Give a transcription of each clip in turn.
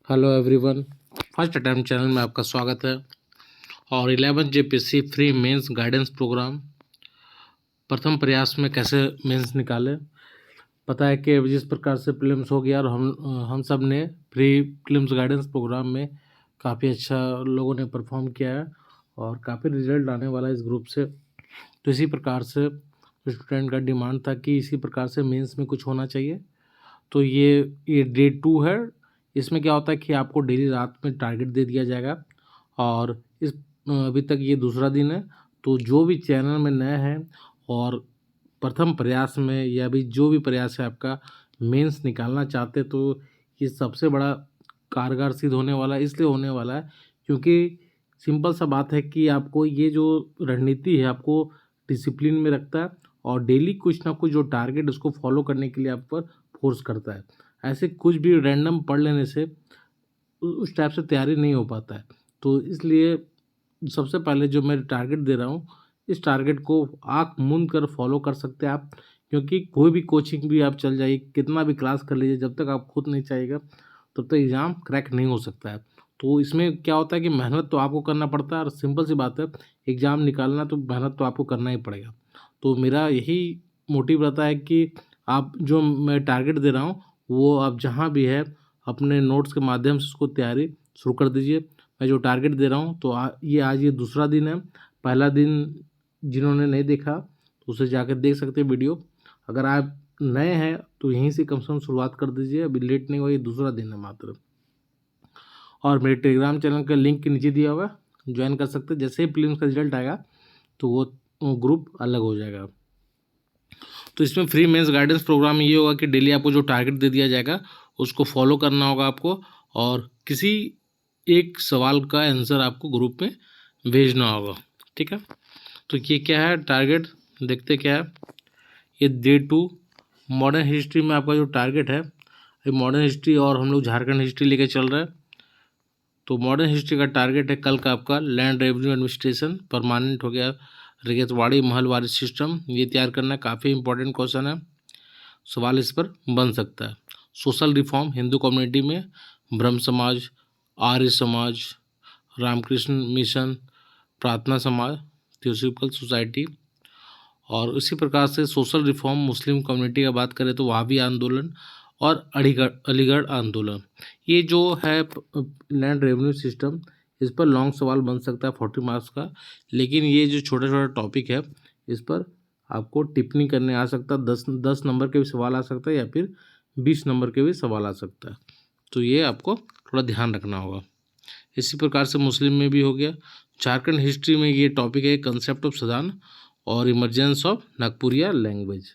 Hello everyone, first attempt channel में आपका स्वागत है। और 11 JPSC free mains guidance program Pratham Prayas में कैसे मेंस निकाले। पता है कि जिस प्रकार से प्रीलिम्स हो गया और हम सब ने प्री प्रीलिम्स गाइडेंस प्रोग्राम में काफ़ी अच्छा लोगों ने परफॉर्म किया है और काफ़ी रिजल्ट आने वाला है इस ग्रुप से। तो इसी प्रकार से स्टूडेंट का डिमांड था कि इसी प्रकार से मेंस में कुछ होना चाहिए। तो ये डे 2 है। इसमें क्या होता है कि आपको डेली रात में टारगेट दे दिया जाएगा और इस अभी तक ये दूसरा दिन है। तो जो भी चैनल में नए हैं और प्रथम प्रयास में या भी जो भी प्रयास है आपका मेंस निकालना चाहते, तो ये सबसे बड़ा कारगर सिद्ध होने वाला है। इसलिए होने वाला है क्योंकि सिंपल सा बात है कि आपको ये जो रणनीति है आपको डिसिप्लिन में रखता है और डेली कुछ ना कुछ जो टारगेट उसको फॉलो करने के लिए आप पर फोर्स करता है। ऐसे कुछ भी रैंडम पढ़ लेने से उस टाइप से तैयारी नहीं हो पाता है। तो इसलिए सबसे पहले जो मैं टारगेट दे रहा हूँ, इस टारगेट को आँख मूंद कर फॉलो कर सकते हैं आप। क्योंकि कोई भी कोचिंग भी आप चल जाइए, कितना भी क्लास कर लीजिए, जब तक आप खुद नहीं चाहिएगा तब तक एग्ज़ाम क्रैक नहीं हो सकता है। तो इसमें क्या होता है कि मेहनत तो आपको करना पड़ता है और सिंपल सी बात है, एग्ज़ाम निकालना तो मेहनत तो आपको करना ही पड़ेगा। तो मेरा यही मोटिव रहता है कि आप जो मैं टारगेट दे रहा हूँ वो आप जहाँ भी है अपने नोट्स के माध्यम से उसको तैयारी शुरू कर दीजिए। मैं जो टारगेट दे रहा हूँ तो आज ये दूसरा दिन है। पहला दिन जिन्होंने नहीं देखा तो उसे जाकर देख सकते हैं वीडियो। अगर आप नए हैं तो यहीं से कम से कम शुरुआत कर दीजिए, अभी लेट नहीं हुआ, ये दूसरा दिन है मात्र। और मेरे टेलीग्राम चैनल का लिंक के नीचे दिया हुआ है, ज्वाइन कर सकते हैं। जैसे ही प्रीलिम्स का रिजल्ट आएगा तो वो ग्रुप अलग हो जाएगा। तो इसमें फ्री मेंस गाइडेंस प्रोग्राम में ये होगा कि डेली आपको जो टारगेट दे दिया जाएगा उसको फॉलो करना होगा आपको और किसी एक सवाल का आंसर आपको ग्रुप में भेजना होगा। ठीक है, तो ये क्या है टारगेट, देखते क्या है। ये डे 2 मॉडर्न हिस्ट्री में आपका जो टारगेट है, ये मॉडर्न हिस्ट्री और हम लोग झारखंड हिस्ट्री लेके चल रहे हैं। तो मॉडर्न हिस्ट्री का टारगेट है कल का आपका लैंड रेवेन्यू एडमिनिस्ट्रेशन परमानेंट हो गया, रेगतवाड़ी महलवारी सिस्टम, ये तैयार करना है। काफ़ी इंपॉर्टेंट क्वेश्चन है, सवाल इस पर बन सकता है। सोशल रिफॉर्म हिंदू कम्युनिटी में ब्रह्म समाज, आर्य समाज, रामकृष्ण मिशन, प्रार्थना समाज, थियोसॉफिकल सोसाइटी। और इसी प्रकार से सोशल रिफॉर्म मुस्लिम कम्युनिटी का बात करें तो वहाबी आंदोलन और अलीगढ़ आंदोलन। ये जो है लैंड रेवेन्यू सिस्टम, इस पर लॉन्ग सवाल बन सकता है 40 मार्क्स का। लेकिन ये जो छोटा छोटा टॉपिक है इस पर आपको टिप्पणी करने आ सकता है, 10 नंबर के भी सवाल आ सकता है या फिर 20 नंबर के भी सवाल आ सकता है। तो ये आपको थोड़ा ध्यान रखना होगा। इसी प्रकार से मुस्लिम में भी हो गया। झारखंड हिस्ट्री में ये टॉपिक है कंसेप्ट ऑफ सदान और इमरजेंस ऑफ नागपुरिया लैंग्वेज।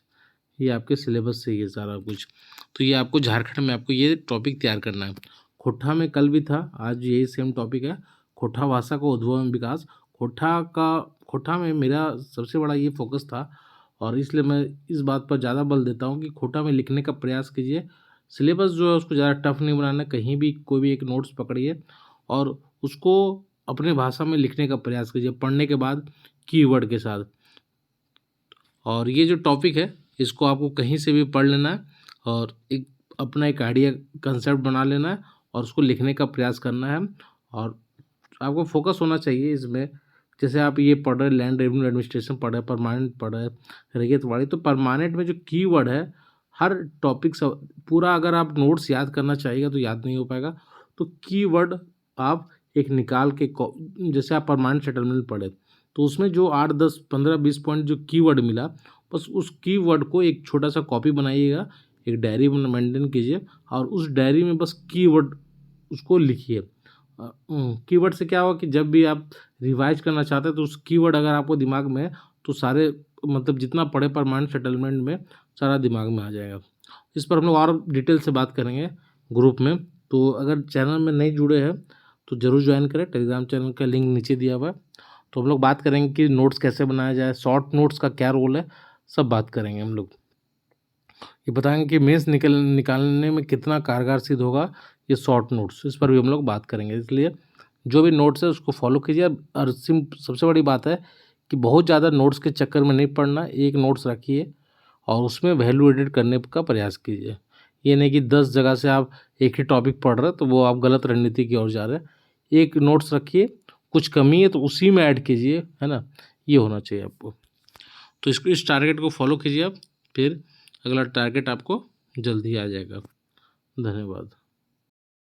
ये आपके सिलेबस से ये सारा कुछ। तो ये आपको झारखंड में आपको ये टॉपिक तैयार करना है। खोट्ठा में कल भी था, आज यही सेम टॉपिक है, खोट्ठा भाषा का उद्भव एवं विकास। खोट्ठा में मेरा सबसे बड़ा ये फोकस था और इसलिए मैं इस बात पर ज़्यादा बल देता हूँ कि खोट्ठा में लिखने का प्रयास कीजिए। सिलेबस जो है उसको ज़्यादा टफ नहीं बनाना, कहीं भी कोई भी एक नोट्स पकड़िए और उसको अपने भाषा में लिखने का प्रयास कीजिए, पढ़ने के बाद कीवर्ड के साथ। और ये जो टॉपिक है इसको आपको कहीं से भी पढ़ लेना है और अपना एक आइडिया कंसेप्ट बना लेना है और उसको लिखने का प्रयास करना है। और आपको फोकस होना चाहिए इसमें। जैसे आप ये पढ़ रहे लैंड रेवेन्यू एडमिनिस्ट्रेशन पढ़ रहे, परमानेंट पढ़ रहे, रेगतवाड़ी, तो परमानेंट में जो कीवर्ड है हर टॉपिक सब पूरा अगर आप नोट्स याद करना चाहिएगा तो याद नहीं हो पाएगा। तो कीवर्ड आप एक निकाल के, जैसे आप परमानेंट सेटलमेंट पढ़े तो उसमें जो 8 10 15 20 पॉइंट जो कीवर्ड मिला, बस उस कीवर्ड को एक छोटा सा कॉपी बनाइएगा, एक डायरी मेंटेन कीजिए और उस डायरी में बस कीवर्ड उसको लिखिए। कीवर्ड से क्या होगा कि जब भी आप रिवाइज करना चाहते हैं तो उस कीवर्ड अगर आपको दिमाग में है तो सारे मतलब जितना पढ़े परमानेंट सेटलमेंट में सारा दिमाग में आ जाएगा। इस पर हम लोग और डिटेल से बात करेंगे ग्रुप में। तो अगर चैनल में नहीं जुड़े हैं तो ज़रूर ज्वाइन करें, टेलीग्राम चैनल का लिंक नीचे दिया हुआ है। तो हम लोग बात करेंगे कि नोट्स कैसे बनाया जाए, शॉर्ट नोट्स का क्या रोल है, सब बात करेंगे हम लोग। ये बताएंगे कि मेंस निकालने में कितना कारगर सिद्ध होगा ये शॉर्ट नोट्स, इस पर भी हम लोग बात करेंगे। इसलिए जो भी नोट्स है उसको फॉलो कीजिए। और सबसे बड़ी बात है कि बहुत ज़्यादा नोट्स के चक्कर में नहीं पढ़ना, एक नोट्स रखिए और उसमें वैल्यू एडिट करने का प्रयास कीजिए। ये नहीं कि 10 जगह से आप एक ही टॉपिक पढ़ रहे हैं तो वो आप गलत रणनीति की ओर जा रहे हैं। एक नोट्स रखिए, कुछ कमी है तो उसी में ऐड कीजिए, है ना, ये होना चाहिए आपको। तो इसको, इस टारगेट को फॉलो कीजिए आप, फिर अगला टारगेट आपको जल्दी आ जाएगा। धन्यवाद।